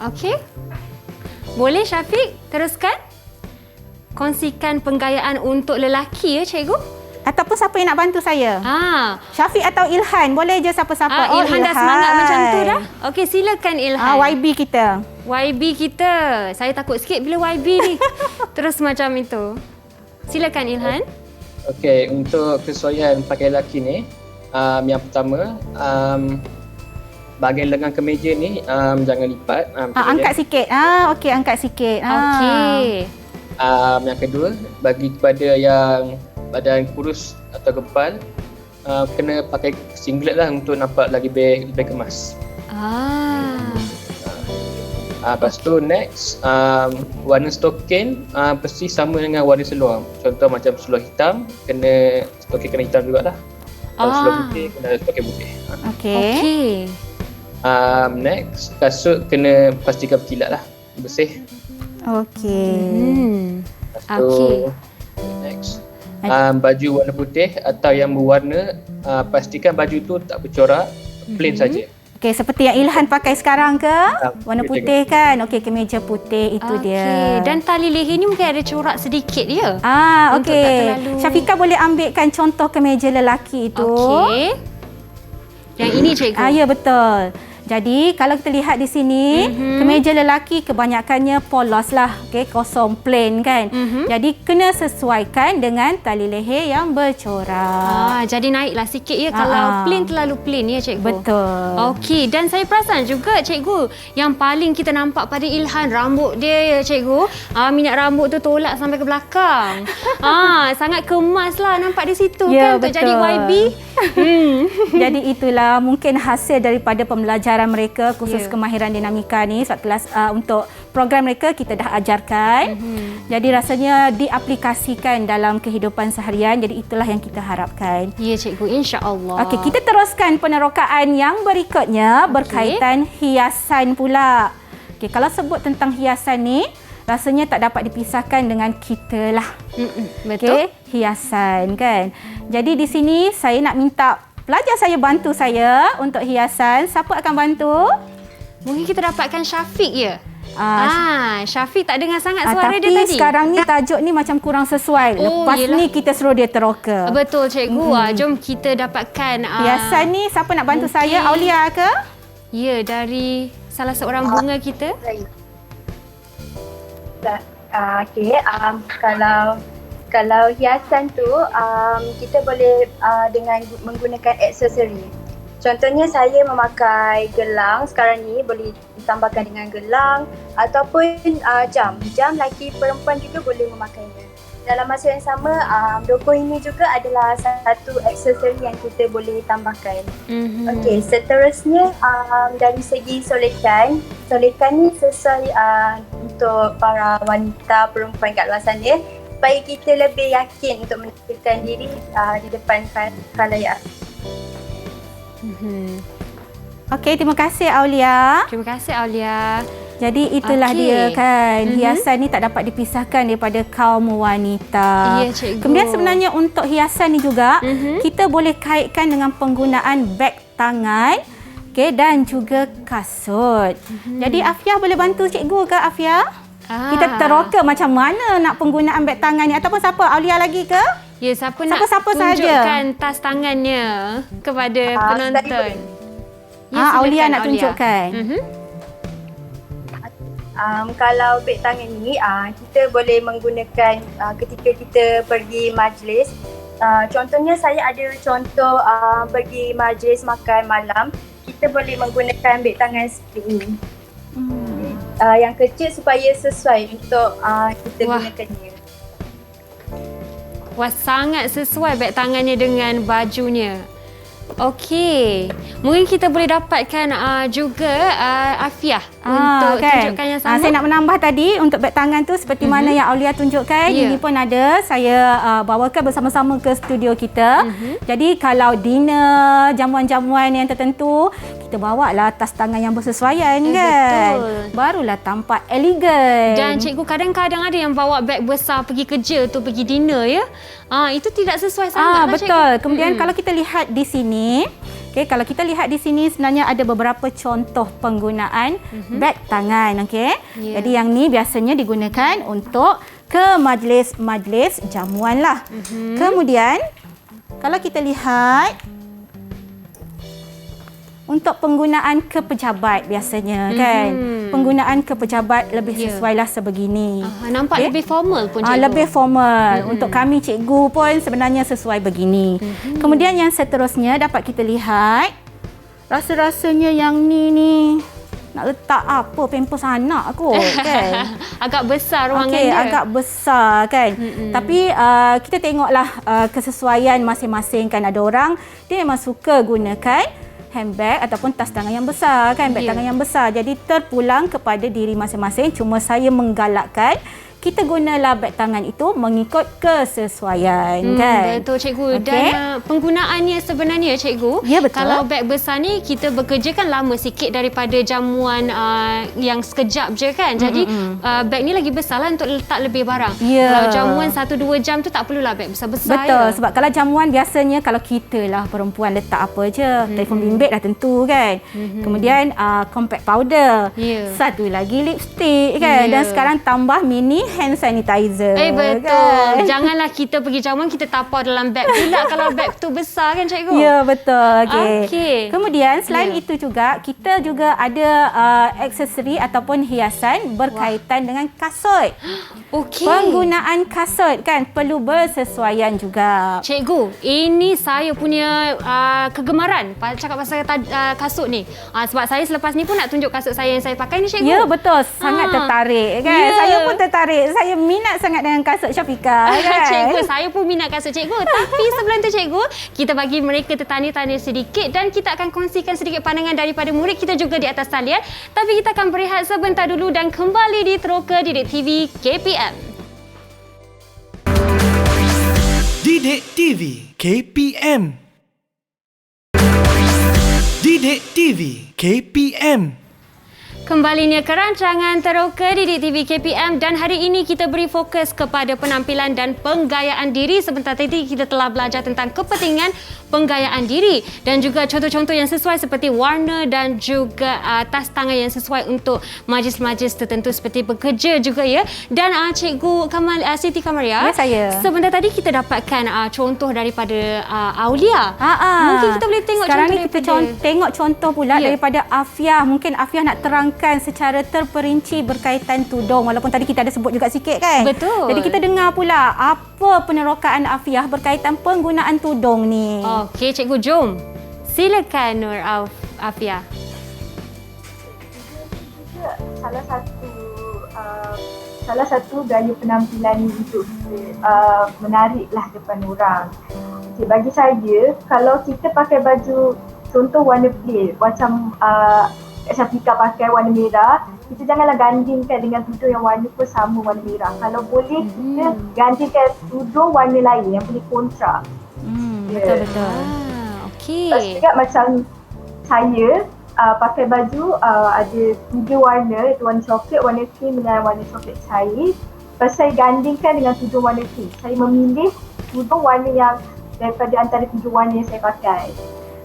Okey. Boleh Syafiq teruskan? Kongsikan penggayaan untuk lelaki ya cikgu? Ataupun siapa yang nak bantu saya? Syafiq atau Ilhan? Boleh je siapa-siapa. Ilhan dah semangat macam tu dah. Okey, silakan Ilhan. YB kita. YB kita. Saya takut sikit bila YB ni. Terus macam itu. Silakan Ilhan. Okey, untuk kesesuaian pakaian lelaki ni, yang pertama, bahagian lengan kemeja ni jangan lipat. Angkat sikit. Okey, angkat sikit. Okey. Yang kedua, bagi kepada yang badan kurus atau kebal, kena pakai singlet lah untuk nampak lagi lebih kemas. Lepas tu next, warna stokin mesti sama dengan warna seluar. Contoh macam seluar hitam, stokin kena hitam jugalah. Kalau seluar putih, kena stokin putih. Okey. Next, kasut kena pastikan berkilat lah, bersih. Okey. Lepas tu next, baju warna putih atau yang berwarna, pastikan baju tu tak bercorak, plain saja. Okey, seperti yang Ilhan pakai sekarang ke? Warna putih kan? Okey, kemeja putih itu dia. Dan tali leher ni mungkin ada corak sedikit ya? Okey. Syafika boleh ambilkan contoh kemeja lelaki itu. Okey. Yang ini cikgu. Ya, betul. Jadi kalau kita lihat di sini, kemeja lelaki kebanyakannya polos lah, kosong, plain kan. Jadi kena sesuaikan dengan tali leher yang bercorak. Jadi naiklah sikit ya kalau plain, terlalu plain ya cikgu. Betul. Okey, dan saya perasan juga cikgu, yang paling kita nampak pada Ilhan rambut dia ya cikgu. Minyak rambut tu tolak sampai ke belakang. Sangat kemas lah nampak di situ kan untuk jadi YB. Jadi itulah mungkin hasil daripada pembelajaran pelajaran mereka khusus kemahiran dinamika ni sebab kelas untuk program mereka kita dah ajarkan. Jadi rasanya diaplikasikan dalam kehidupan seharian. Jadi itulah yang kita harapkan. Ya cikgu, insya-Allah. Okey, kita teruskan penerokaan yang berikutnya berkaitan hiasan pula. Okey, kalau sebut tentang hiasan ni rasanya tak dapat dipisahkan dengan kita lah. Betul. Okay, hiasan kan. Jadi di sini saya nak minta pelajar saya bantu saya untuk hiasan. Siapa akan bantu? Mungkin kita dapatkan Syafiq ya? Syafiq tak dengar sangat suara tapi dia tadi. sekarang ni tajuk ni macam kurang sesuai. Lepas ni kita suruh dia teroka. Betul cikgu. Jom kita dapatkan Hiasan ni siapa nak bantu saya? Aulia ke? Ya, dari salah seorang bunga kita. Okey, kalau hiasan tu kita boleh dengan menggunakan aksesori. Contohnya saya memakai gelang sekarang ni, boleh ditambahkan dengan gelang ataupun jam. Jam lelaki perempuan juga boleh memakainya. Dalam masa yang sama, doko ini juga adalah satu aksesori yang kita boleh tambahkan. Okey, seterusnya dari segi solekan ni sesuai untuk para wanita perempuan kat luar sana supaya kita lebih yakin untuk menampilkan diri di depan khalayak. Okey, terima kasih Aulia. Terima kasih Aulia. Jadi itulah dia kan. Hiasan ni tak dapat dipisahkan daripada kaum wanita. Ya, cikgu. Kemudian sebenarnya untuk hiasan ni juga kita boleh kaitkan dengan penggunaan beg tangan, okey, dan juga kasut. Jadi Afiah boleh bantu cikgu ke Afiah? Kita teroka macam mana nak penggunaan beg tangan ni ataupun siapa? Aulia lagi ke? Ya, siapa nak tunjukkan tas tangannya kepada penonton? Aulia nak tunjukkan. Kalau beg tangan ni kita boleh menggunakan ketika kita pergi majlis. Contohnya saya ada contoh pergi majlis makan malam, kita boleh menggunakan beg tangan seperti ini. Yang kecil supaya sesuai untuk kita gunakannya. Wah, sangat sesuai beg tangannya dengan bajunya. Okey, mungkin kita boleh dapatkan juga Afiah untuk tunjukkan yang sama. Saya nak menambah tadi untuk beg tangan tu seperti mana yang Aulia tunjukkan. Ini pun ada saya bawakan bersama-sama ke studio kita. Jadi kalau dinner, jamuan-jamuan yang tertentu, kita bawa lah tas tangan yang bersesuaian kan. Betul. Barulah tampak elegan. Dan cikgu kadang-kadang ada yang bawa beg besar pergi kerja tu, pergi dinner ya. Itu tidak sesuai sangat lah betul. Cikgu. Kemudian kalau kita lihat di sini, kalau kita lihat di sini sebenarnya ada beberapa contoh penggunaan beg tangan, Jadi yang ni biasanya digunakan untuk ke majlis-majlis jamuan lah. Kemudian kalau kita lihat untuk penggunaan ke pejabat biasanya kan. Penggunaan ke pejabat lebih sesuailah sebegini. Nampak lebih formal pun cikgu. Lebih formal. Untuk kami cikgu pun sebenarnya sesuai begini. Kemudian yang seterusnya dapat kita lihat, rasa-rasanya yang ni nak letak apa pampers anak kot kan. Agak besar ruangan dia. Agak besar kan. Tapi kita tengoklah kesesuaian masing-masing kan. Ada orang dia memang suka gunakan handbag ataupun tas tangan yang besar kan, beg tangan yang besar. Jadi terpulang kepada diri masing-masing. Cuma saya menggalakkan kita gunalah beg tangan itu mengikut kesesuaian kan. Betul cikgu. Dan penggunaannya sebenarnya cikgu, ya, betul. Kalau beg besar ni kita bekerja kan lama sikit daripada jamuan yang sekejap je kan. Jadi beg ni lagi besar lah untuk letak lebih barang. Kalau jamuan 1-2 jam tu tak perlulah beg besar-besar. Betul. Sebab kalau jamuan biasanya kalau kita lah perempuan letak apa je, telefon bimbit dah tentu kan. Kemudian compact powder. Satu lagi lipstick kan. Dan sekarang tambah mini hand sanitizer. Betul. Kan? Janganlah kita pergi jamuan kita tapau dalam beg pula kalau beg tu besar kan cikgu. Ya, betul. Okey. Kemudian selain itu juga kita juga ada aksesori ataupun hiasan berkaitan dengan kasut. Penggunaan kasut kan perlu bersesuaian juga. Cikgu, ini saya punya kegemaran cakap pasal kasut ni. Sebab saya selepas ni pun nak tunjuk kasut saya yang saya pakai ni cikgu. Ya, betul. Sangat tertarik kan. Saya pun tertarik Baik, saya minat sangat dengan kasut Syafiqah kan. Cikgu, saya pun minat kasut cikgu. Tapi sebelum tu cikgu, kita bagi mereka tertanya-tanya sedikit dan kita akan kongsikan sedikit pandangan daripada murid kita juga di atas talian. Tapi kita akan berehat sebentar dulu dan kembali di Teroka Didik TV KPM. Didik TV KPM. Didik TV KPM. Kembalinya ke rancangan Teroka Didik TV KPM dan hari ini kita beri fokus kepada penampilan dan penggayaan diri. Sebentar tadi kita telah belajar tentang kepentingan penggayaan diri dan juga contoh-contoh yang sesuai seperti warna dan juga tas tangan yang sesuai untuk majlis-majlis tertentu seperti bekerja juga ya. Dan Cikgu Siti Kamaria, Ya, saya. sebentar tadi kita dapatkan contoh daripada Aulia. Mungkin kita boleh tengok sekarang contoh ni kita daripada... tengok contoh pula Ya. daripada Afiah. Mungkin Afiah nak terangkan secara terperinci berkaitan tudung, walaupun tadi kita ada sebut juga sikit kan. Betul. Jadi kita dengar pula apa penerokaan Afiah berkaitan penggunaan tudung ni. Okey, cikgu, jom. Silakan Nur Afia. Salah satu gaya penampilan untuk menariklah depan orang. Okay, bagi saya, kalau kita pakai baju contoh warna plain macam Syafiqah pakai warna merah, kita janganlah gandingkan dengan tudung yang warna pun sama warna merah. Kalau boleh kita gandingkan tudung warna lain yang boleh kontrak. Betul-betul. Okey. Lepas juga macam saya pakai baju ada 3 warna, iaitu warna coklat, warna cream dan warna coklat cair. Lepas saya gandingkan dengan tudung warna cream. Saya memilih tudung warna yang daripada antara 3 warna yang saya pakai.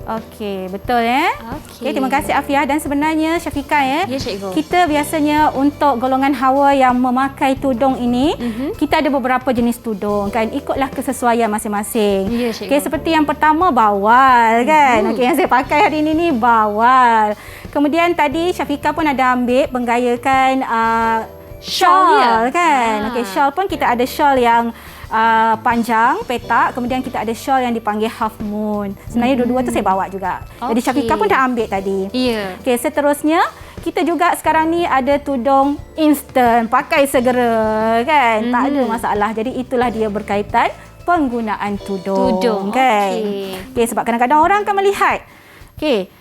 Okey, betul Okey. Okay, terima kasih Afiah. Dan sebenarnya Syafiqah Ya, cikgu. kita biasanya untuk golongan hawa yang memakai tudung ini, kita ada beberapa jenis tudung kan, ikutlah kesesuaian masing-masing. Ya, cikgu. Okey, seperti yang pertama bawal kan. Okey, yang saya pakai hari ini ni bawal. Kemudian tadi Syafiqah pun ada ambil penggayakan shawl kan. Okey, shawl pun kita ada shawl yang panjang, petak, kemudian kita ada shawl yang dipanggil half moon. Sebenarnya dua-dua tu saya bawa juga. Jadi Okey. Syafiqah pun dah ambil tadi. Ya. Okey, seterusnya kita juga sekarang ni ada tudung instant, pakai segera kan. Tak ada masalah. Jadi itulah dia berkaitan penggunaan tudung kan. Okey, sebab kadang-kadang orang akan melihat, okey,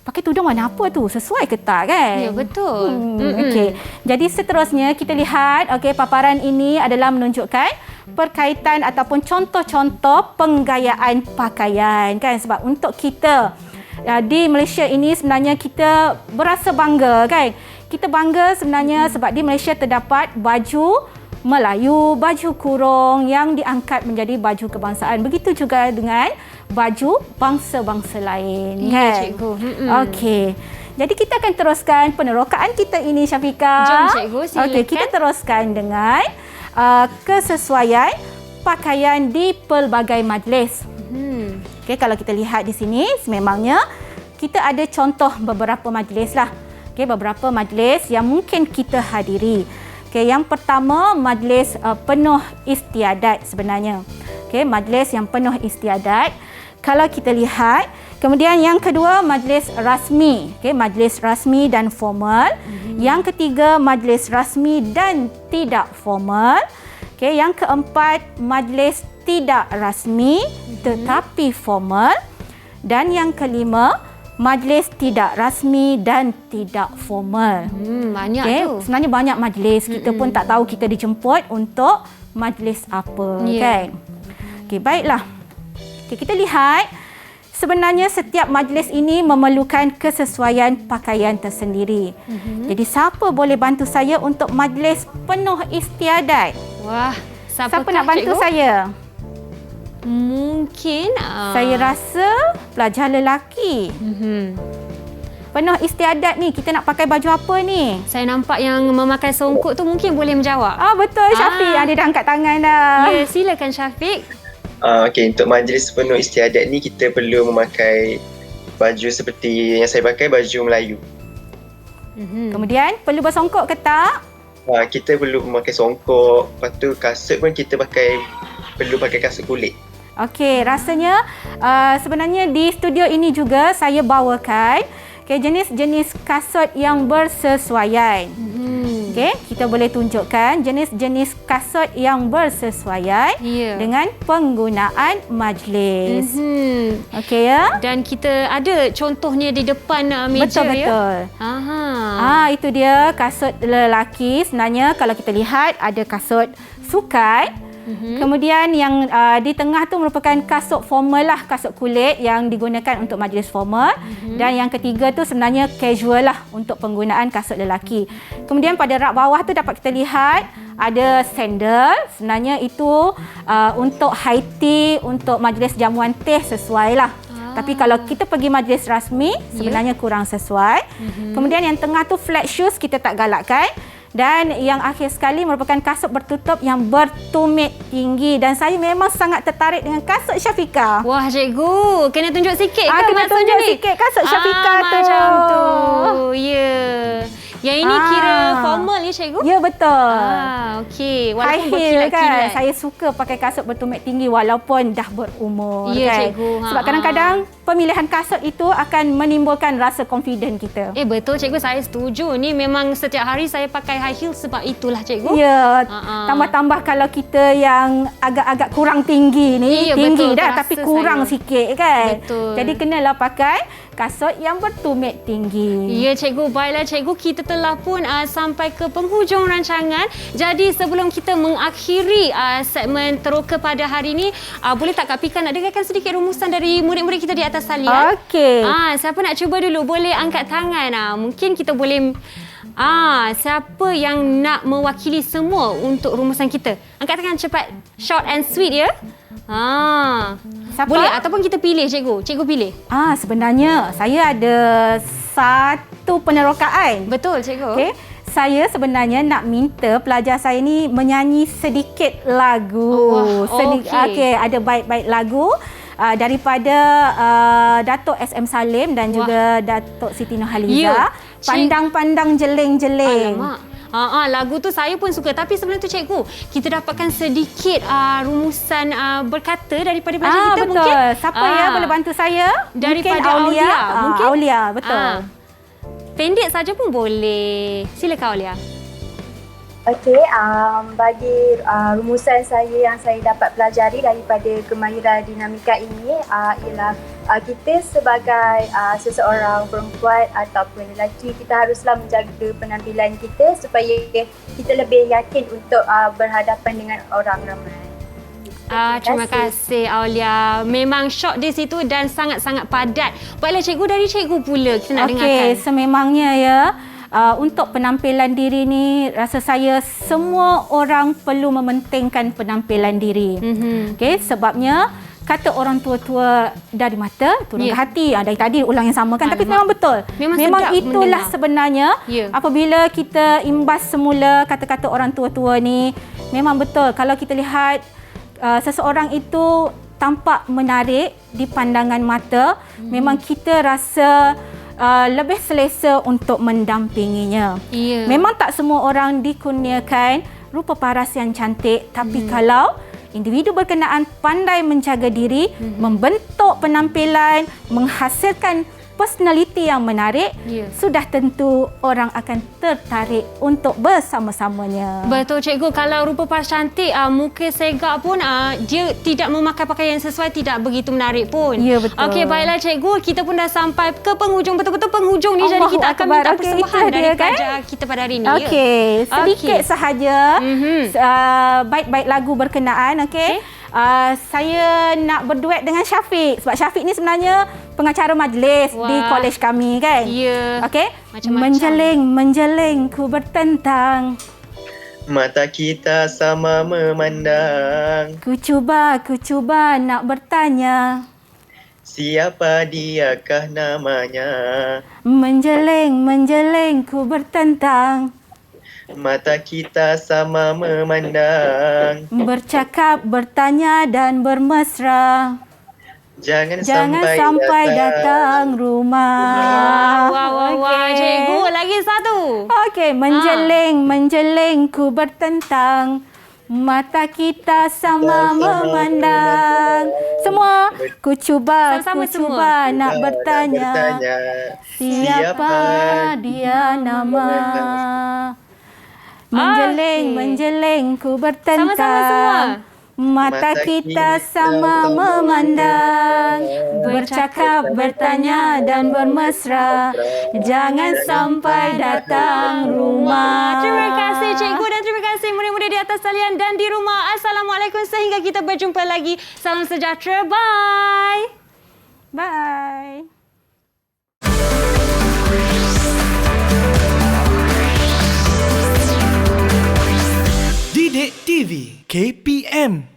pakai tudung warna apa tu? Sesuai ke tak kan? Ya, betul. Okey. Jadi seterusnya kita lihat, okey, paparan ini adalah menunjukkan perkaitan ataupun contoh-contoh penggayaan pakaian kan. Sebab untuk kita di Malaysia ini sebenarnya kita berasa bangga kan. Kita bangga sebenarnya sebab di Malaysia terdapat baju Melayu, baju kurung yang diangkat menjadi baju kebangsaan. Begitu juga dengan baju bangsa-bangsa lain Ya, kan. cikgu. Okey. Jadi kita akan teruskan penerokaan kita ini Syafiqah. Jom, cikgu, silakan. Okey, kita teruskan dengan kesesuaian pakaian di pelbagai majlis. Okey, kalau kita lihat di sini sememangnya kita ada contoh beberapa majlis lah. Okey, beberapa majlis yang mungkin kita hadiri. Okey, yang pertama majlis penuh istiadat sebenarnya. Okey, majlis yang penuh istiadat. Kalau kita lihat, kemudian yang kedua majlis rasmi. Okey, majlis rasmi dan formal. Yang ketiga majlis rasmi dan tidak formal. Okey, yang keempat majlis tidak rasmi tetapi formal. Dan yang kelima majlis tidak rasmi dan tidak formal. Banyak Okey, tu. sebenarnya banyak majlis. Kita pun tak tahu kita dijemput untuk majlis apa kan. Okey, baiklah. Okey, kita lihat sebenarnya setiap majlis ini memerlukan kesesuaian pakaian tersendiri. Jadi siapa boleh bantu saya untuk majlis penuh istiadat? Wah, Siapa nak bantu cikgu? saya? Mungkin Saya rasa pelajar lelaki. Penuh istiadat ni, kita nak pakai baju apa ni? saya nampak yang memakai songkok tu mungkin boleh menjawab. Betul Syafiq. Dia dah angkat tangan dah. Ya, silakan Syafiq. Okey, untuk majlis penuh istiadat ni kita perlu memakai baju seperti yang saya pakai, baju Melayu. Kemudian perlu bersongkok ke tak? Kita perlu memakai songkok, lepas tu kasut pun kita perlu pakai kasut kulit. Okey, rasanya sebenarnya di studio ini juga saya bawakan jenis-jenis kasut yang bersesuaian. Okey, kita boleh tunjukkan jenis-jenis kasut yang bersesuaian Ya. dengan penggunaan majlis. Okey ya? Dan kita ada contohnya di depan meja Betul, ya. betul. Itu dia kasut lelaki. Sebenarnya kalau kita lihat ada kasut sukan. Kemudian yang di tengah tu merupakan kasut formal lah, kasut kulit yang digunakan untuk majlis formal. Dan yang ketiga tu sebenarnya casual lah untuk penggunaan kasut lelaki. Kemudian pada rak bawah tu dapat kita lihat ada sandal. Sebenarnya itu untuk high tea, untuk majlis jamuan teh sesuai lah. Tapi kalau kita pergi majlis rasmi sebenarnya kurang sesuai. Kemudian yang tengah tu flat shoes kita tak galakkan. Dan yang akhir sekali merupakan kasut bertutup yang bertumit tinggi. Dan saya memang sangat tertarik dengan kasut Syafiqah. Wah cikgu, kena tunjuk sikit ke Kena maksudnya tunjuk ni? sikit kasut Syafiqah tu. Macam tu. Ya. Yang ini kira formal ya cikgu? Ya, betul. Okey. High Walaupun heel kan. berkilat-kilat. Saya suka pakai kasut bertumit tinggi walaupun dah berumur. Ya, kan. cikgu. Sebab kadang-kadang pemilihan kasut itu akan menimbulkan rasa confident kita. Betul cikgu, saya setuju. Ni memang setiap hari saya pakai high heel sebab itulah cikgu. Ya, tambah-tambah kalau kita yang agak-agak kurang tinggi ni, Ya, tinggi betul, dah terasa tapi kurang saya. sikit kan. Betul. Jadi kenalah pakai kasut yang bertumit tinggi. Ya cikgu, baiklah cikgu, kita telah pun sampai ke penghujung rancangan. Jadi sebelum kita mengakhiri segmen teroka pada hari ini, boleh tak Kak Pika nak dengarkan sedikit rumusan dari murid-murid kita di atas talian? Okey. Siapa nak cuba dulu? Boleh angkat tangan. Mungkin kita boleh siapa yang nak mewakili semua untuk rumusan kita? Angkat tangan cepat. Short and sweet ya. Siapa? Boleh ataupun kita pilih cikgu. Cikgu pilih. Sebenarnya saya ada satu penerokaan. Betul cikgu. Okey. Saya sebenarnya nak minta pelajar saya ni menyanyi sedikit lagu. Okey, ada bait-bait lagu daripada Datuk SM Salim dan juga Datuk Siti Nurhaliza. Ya. Pandang-pandang jeling-jeling. Alamak. Lagu tu saya pun suka. Tapi sebelum tu cikgu, kita dapatkan sedikit rumusan berkata daripada pelajar kita betul. mungkin. Siapa ya boleh bantu saya? Daripada mungkin Aulia. Mungkin? Aulia, betul. Pendek saja pun boleh. Silakan Aulia. Okey, bagi rumusan saya yang saya dapat pelajari daripada kemahiran dinamika ini ialah kita sebagai seseorang perempuan ataupun lelaki, kita haruslah menjaga penampilan kita supaya kita lebih yakin untuk berhadapan dengan orang ramai. Terima kasih Aulia. Memang short di situ dan sangat-sangat padat. Baiklah cikgu, dari cikgu pula kita nak dengarkan. Okey, sememangnya ya. Untuk penampilan diri ni, rasa saya semua orang perlu mementingkan penampilan diri. Okey, sebabnya kata orang tua-tua dari mata turun ke hati. Dari tadi ulang yang sama kan, tapi memang betul. Memang itulah mendengar. Sebenarnya apabila kita imbas semula kata-kata orang tua-tua ni, memang betul. Kalau kita lihat seseorang itu tampak menarik di pandangan mata, memang kita rasa lebih selesa untuk mendampinginya. Memang tak semua orang dikurniakan rupa paras yang cantik, tapi kalau individu berkenaan pandai menjaga diri, membentuk penampilan, menghasilkan personaliti yang menarik, sudah tentu orang akan tertarik untuk bersama-samanya. Betul cikgu, kalau rupa paras cantik, muka segak pun dia tidak memakai pakaian sesuai, tidak begitu menarik pun. Ya, betul. Okey, baiklah cikgu, kita pun dah sampai ke penghujung, betul-betul penghujung ni. Jadi kita akan minta persembahan dari pelajar kita pada hari ini. Okey, sedikit sahaja bait-bait lagu berkenaan. Okey. Saya nak berduet dengan Syafiq sebab Syafiq ni sebenarnya pengacara majlis di kolej kami kan. Ya. Okey. Macam-macam. Menjeling ku bertentang. Mata kita sama memandang. Ku cuba nak bertanya. Siapa diakah namanya? Menjeling ku bertentang. Mata kita sama memandang. Bercakap, bertanya dan bermesra. Jangan sampai datang rumah. Wah, cikgu, lagi satu. Okey, menjeling ku bertentang. Mata kita sama memandang. Semua ku cuba nak bertanya. Siapa dia nama? Menjeling ku bertentang. Sama-sama semua. Mata kita sama memandang, bercakap, bertanya dan bermesra. Jangan sampai datang rumah. Terima kasih cikgu dan terima kasih murid-murid di atas talian dan di rumah. Assalamualaikum, sehingga kita berjumpa lagi. Salam sejahtera. Bye. Bye. Didik TV KPM